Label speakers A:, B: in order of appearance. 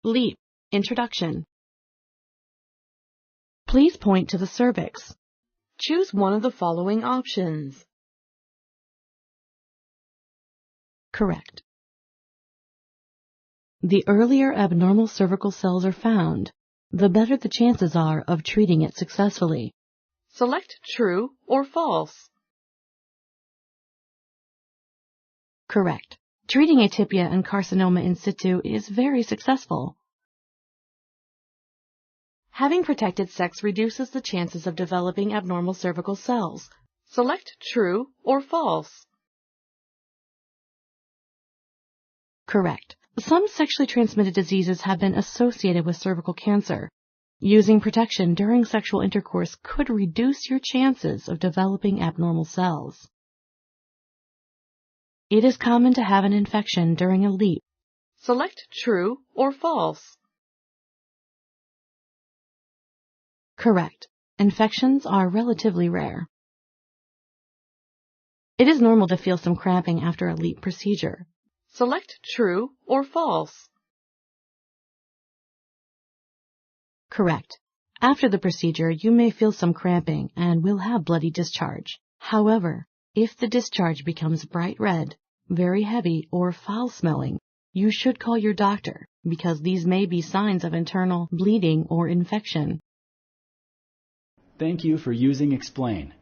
A: LEEP. Introduction. Please point to the cervix. Choose one of the following options. Correct. The earlier abnormal cervical cells are found, the better the chances are of treating it successfully. Select true or false. Correct. Treating atypia and carcinoma in situ is very successful. Having protected sex reduces the chances of developing abnormal cervical cells. Select true or false. Correct. Some sexually transmitted diseases have been associated with cervical cancer. Using protection during sexual intercourse could reduce your chances of developing abnormal cells. It is common to have an infection during a LEEP. Select true or false. Correct. Infections are relatively rare. It is normal to feel some cramping after a LEEP procedure. Select true or false. Correct. After the procedure, you may feel some cramping and will have bloody discharge. However, if the discharge becomes bright red, very heavy, or foul-smelling, you should call your doctor because these may be signs of internal bleeding or infection.
B: Thank you for using Explain.